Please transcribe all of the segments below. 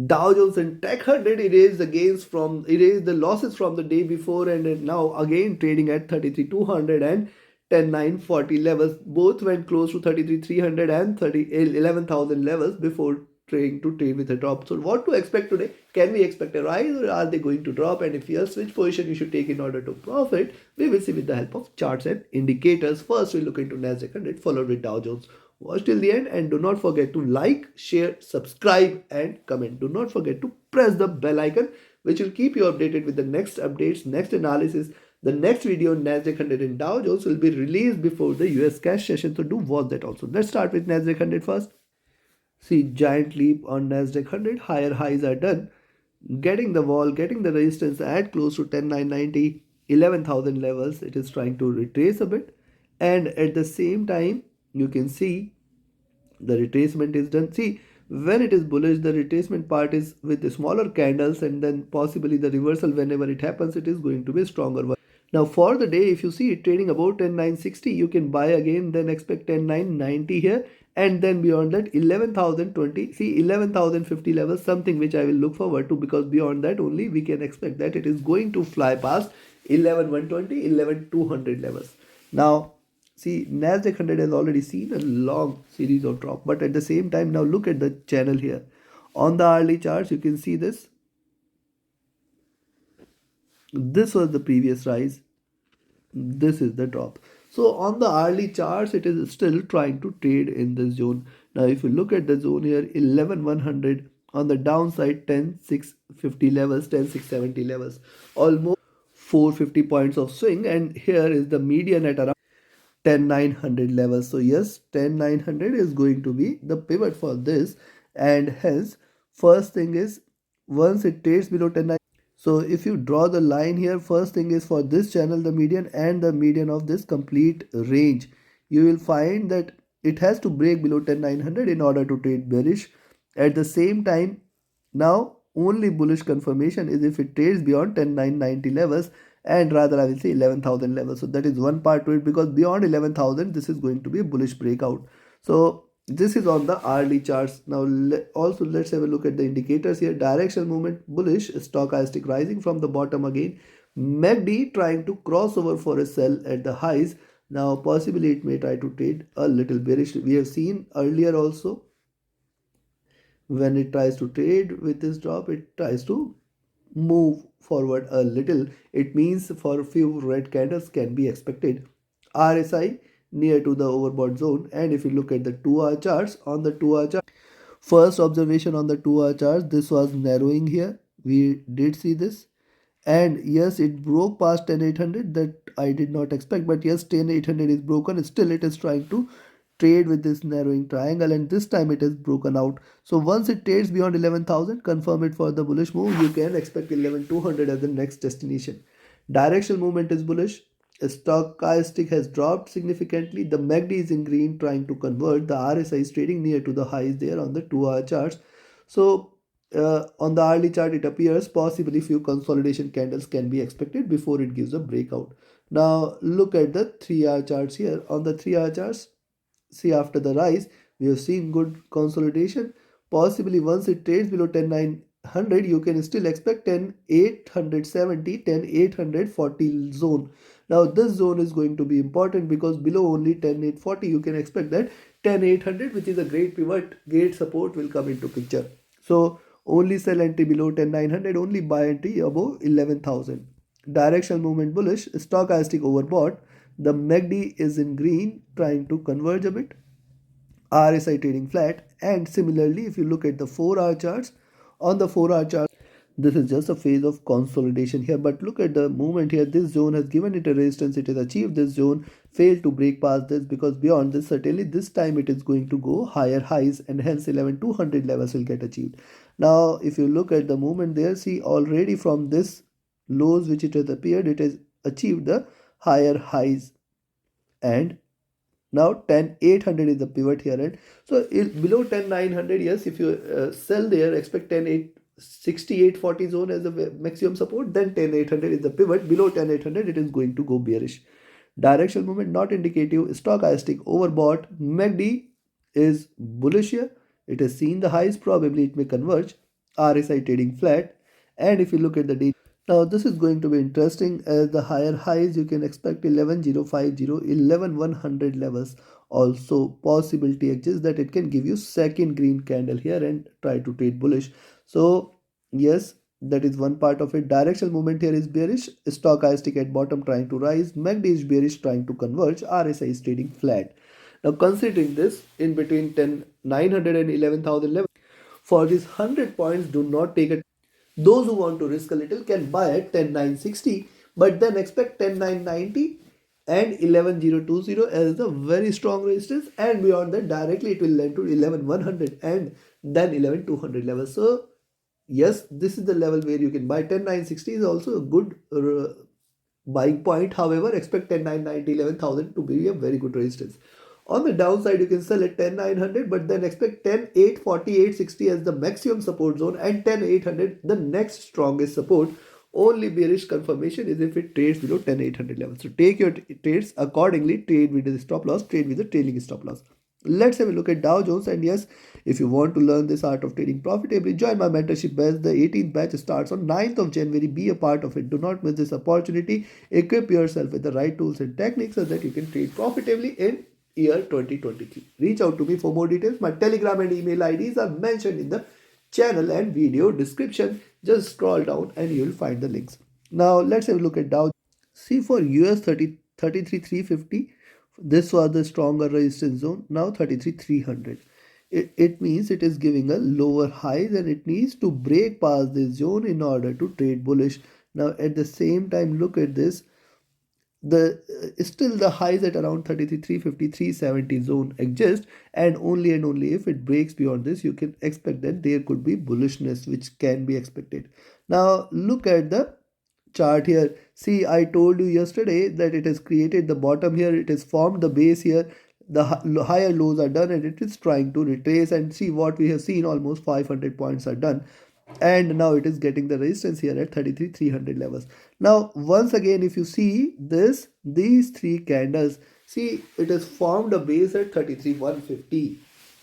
Dow Jones and Tech 100 erased the losses from the day before, and now again trading at 33,200 and 10,940 levels. Both went close to 33,300 and 11,000 levels before trying to trade with a drop. So what to expect today? Can we expect a rise, or are they going to drop? And if yes, which position you should take in order to profit? We will see with the help of charts and indicators. First, we'll look into NASDAQ 100 followed with Dow Jones. Watch till the end and do not forget to like, share, subscribe and comment. Do not forget to press the bell icon, which will keep you updated with the next updates, next analysis. The next video on NASDAQ 100 and Dow Jones will be released before the US cash session, so do watch that also. Let's start with NASDAQ 100 first. See, giant leap on NASDAQ 100, higher highs are done. Getting the wall, getting the resistance at close to 10,990, 11,000 levels. It is trying to retrace a bit. And at the same time, you can see the retracement is done. See, when it is bullish, the retracement part is with the smaller candles, and then possibly the reversal whenever it happens, it is going to be a stronger one. Now for the day, if you see it trading about 10,960, you can buy again, then expect 10,990 here, and then beyond that 11,020. See, 11,050 levels, something which I will look forward to, because beyond that only we can expect that it is going to fly past 11,120, 11,200 levels. Now see, NASDAQ 100 has already seen a long series of drop, but at the same time, now look at the channel here. On the hourly charts, you can see this. This was the previous rise. This is the drop. So on the hourly charts, it is still trying to trade in this zone. Now, if you look at the zone here, 11,100 on the downside, 10,650 levels, 10,670 levels, almost 450 points of swing, and here is the median at around 10,900 levels. So yes, 10,900 is going to be the pivot for this, and hence first thing is once it trades below 10,900. So if you draw the line here, first thing is for this channel, the median and the median of this complete range, you will find that it has to break below 10,900 in order to trade bearish. At the same time, now only bullish confirmation is if it trades beyond 10,990 levels, and rather I will say 11,000 levels. So that is one part to it, because beyond 11,000 this is going to be a bullish breakout. So this is on the hourly charts. Now also let's have a look at the indicators here. Directional movement bullish, stochastic rising from the bottom again. MACD trying to cross over for a sell at the highs. Now possibly it may try to trade a little bearish. We have seen earlier also, when it tries to trade with this drop, it tries to move forward a little. It means for a few red candles can be expected. RSI near to the overbought zone, and if you look at the 2-hour charts, on the 2-hour chart, first observation on the 2-hour charts, this was narrowing here. We did see this, and yes, it broke past 10,800. That I did not expect, but yes, 10,800 is broken. Still it is trying to trade with this narrowing triangle, and this time it is broken out. So once it trades beyond 11,000, confirm it for the bullish move. You can expect 11,200 as the next destination. Directional movement is bullish. Stochastic has dropped significantly. The MACD is in green trying to convert. The RSI is trading near to the highs there on the 2-hour charts. So on the hourly chart, it appears possibly few consolidation candles can be expected before it gives a breakout. Now look at the 3-hour charts here. On the 3-hour charts, see, after the rise, we have seen good consolidation. Possibly once it trades below 10,900, you can still expect 10,870, 10,840 zone. Now this zone is going to be important, because below only 10,840, you can expect that 10,800, which is a great pivot, great support, will come into picture. So only sell entry below 10,900, only buy entry above 11,000. Directional movement bullish, stochastic overbought. The MACD is in green trying to converge a bit. RSI trading flat, and similarly if you look at the 4-hour charts, on the 4-hour chart, this is just a phase of consolidation here, but look at the movement here. This zone has given it a resistance. It has achieved this zone, failed to break past this, because beyond this, certainly this time it is going to go higher highs, and hence 11,200 levels will get achieved. Now if you look at the movement there, see, already from this lows which it has appeared, it has achieved the higher highs, and now 10,800 is the pivot here, and so below 10,900, yes, if you sell there, expect 10,860-840 zone as a maximum support. Then 10,800 is the pivot. Below 10,800, it is going to go bearish. Directional movement not indicative. Stochastic overbought. MACD is bullish here. It has seen the highs. Probably it may converge. RSI trading flat. And if you look at the daily, now this is going to be interesting as the higher highs you can expect 11050, 11100 levels. Also possibility exists that it can give you second green candle here and try to trade bullish. So yes, that is one part of it. Directional movement here is bearish. Stochastic at bottom trying to rise. MACD is bearish trying to converge. RSI is trading flat. Now considering this in between 10,900 and 11,000 levels, for these 100 points do not take a, those who want to risk a little can buy at 10,960 but then expect 10,990 and 11,020 as the very strong resistance, and beyond that directly it will lend to 11,100 and then 11,200 levels. So yes, this is the level where you can buy. 10,960 is also a good buying point. However, expect 10,990, 11,000 to be a very good resistance. On the downside, you can sell at 10,900 but then expect 10,840, 860 as the maximum support zone and 10,800 the next strongest support. Only bearish confirmation is if it trades below 10,800 levels. So take your trades accordingly. Trade with the stop loss, trade with the trailing stop loss. Let's have a look at Dow Jones. And yes, if you want to learn this art of trading profitably, join my mentorship batch. The 18th batch starts on 9th of January. Be a part of it. Do not miss this opportunity. Equip yourself with the right tools and techniques so that you can trade profitably in year 2023. Reach out to me for more details. My Telegram and email IDs are mentioned in the channel and video description. Just scroll down and you will find the links. Now let's have a look at Dow. See, for US 30 33,350, this was the stronger resistance zone. Now 33,300. It means it is giving a lower highs and it needs to break past this zone in order to trade bullish. Now at the same time, look at this. The still the highs at around 33,350, 370 zone exist, and only if it breaks beyond this you can expect that there could be bullishness which can be expected. Now look at the chart here. See, I told you yesterday that it has created the bottom here, it has formed the base here, the higher lows are done and it is trying to retrace, and see what we have seen, almost 500 points are done, and now it is getting the resistance here at 33,300 levels. Now once again, if you see this, these three candles, see it has formed a base at 33,150,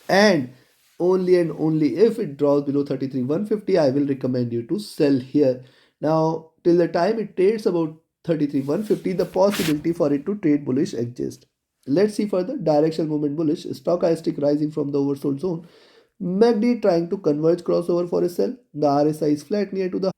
and only if it draws below 33,150 I will recommend you to sell here. Now till the time it trades about 33,150, the possibility for it to trade bullish exists. Let's see further. Directional movement bullish, stochastic rising from the oversold zone, MACD trying to converge crossover for a sell. The RSI is flat near to the,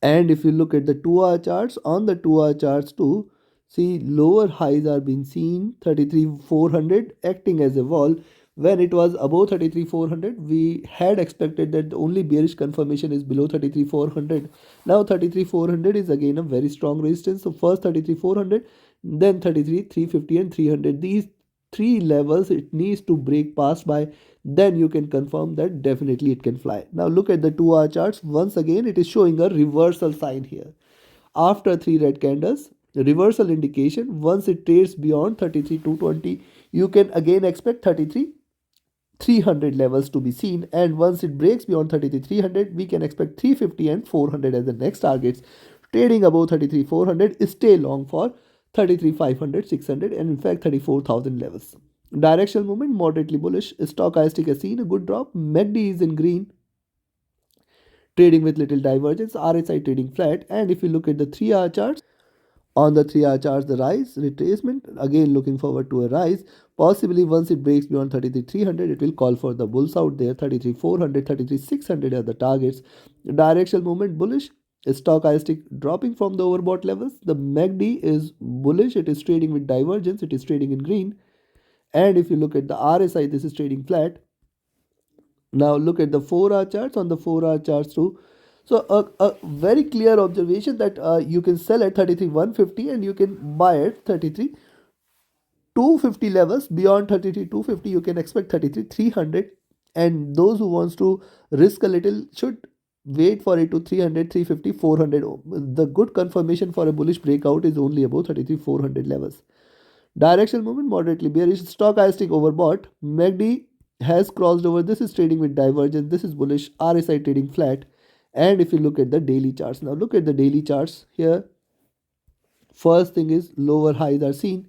and if you look at the 2-hour charts, on the 2-hour charts too, see lower highs are being seen. 33,400 acting as a wall. When it was above 33,400, we had expected that the only bearish confirmation is below 33,400. Now 33,400 is again a very strong resistance. So first 33,400, then 33,350 and 300. These three levels it needs to break past by, then you can confirm that definitely it can fly. Now look at the 2-hour charts. Once again it is showing a reversal sign here. After three red candles, reversal indication. Once it trades beyond 33,220, you can again expect 33,300 levels to be seen, and once it breaks beyond 33,300 we can expect 350 and 400 as the next targets. Trading above 33,400, stay long for 33,500, 600 and in fact 34,000 levels. Directional movement moderately bullish. Stochastic has seen a good drop. MACD is in green, trading with little divergence. RSI trading flat. And if you look at the 3-hour charts, on the 3-hour charts, the rise, retracement, again looking forward to a rise. Possibly once it breaks beyond 33,300, it will call for the bulls out there. 33,400, 33,600 are the targets. Directional movement bullish. Stochastic dropping from the overbought levels. The MACD is bullish. It is trading with divergence. It is trading in green. And if you look at the RSI, this is trading flat. Now look at the 4-hour charts. On the 4-hour charts too, so a very clear observation that you can sell at 33,150 and you can buy at 33,250 levels. Beyond 33,250 you can expect 33,300, and those who wants to risk a little should wait for it to 300, 350, 400. The good confirmation for a bullish breakout is only about 33,400 levels. Directional movement moderately bearish. Stochastic overbought. MACD has crossed over. This is trading with divergence. This is bullish. RSI trading flat. And if you look at the daily charts, now look at the daily charts here. First thing is lower highs are seen.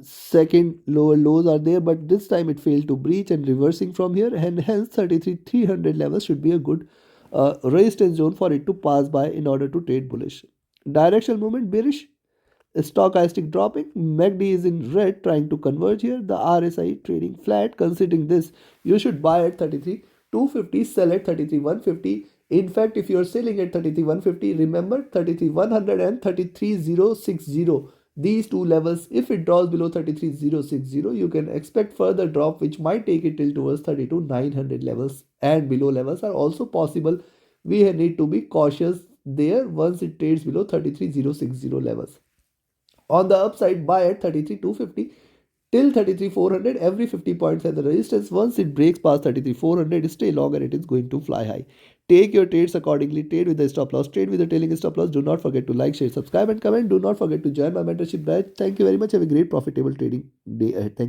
Second, lower lows are there, but this time it failed to breach and reversing from here, and hence 33,300 levels should be a good resistance zone for it to pass by in order to trade bullish. Directional movement bearish, stochastic dropping, MACD is in red trying to converge here, the RSI trading flat. Considering this, you should buy at 33,250, sell at 33,150. In fact, if you are selling at 33,150, remember 33,100 and 33,060. These two levels, if it draws below 33,060, you can expect further drop which might take it till towards 32,900 levels, and below levels are also possible. We need to be cautious there once it trades below 33,060 levels. On the upside, buy at 33,250 till 33,400. Every 50 points has the resistance. Once it breaks past 33,400, stay long and it is going to fly high. Take your trades accordingly. Trade with the stop loss. Trade with the trailing stop loss. Do not forget to like, share, subscribe and comment. Do not forget to join my mentorship batch. Thank you very much. Have a great profitable trading day ahead. Thank you.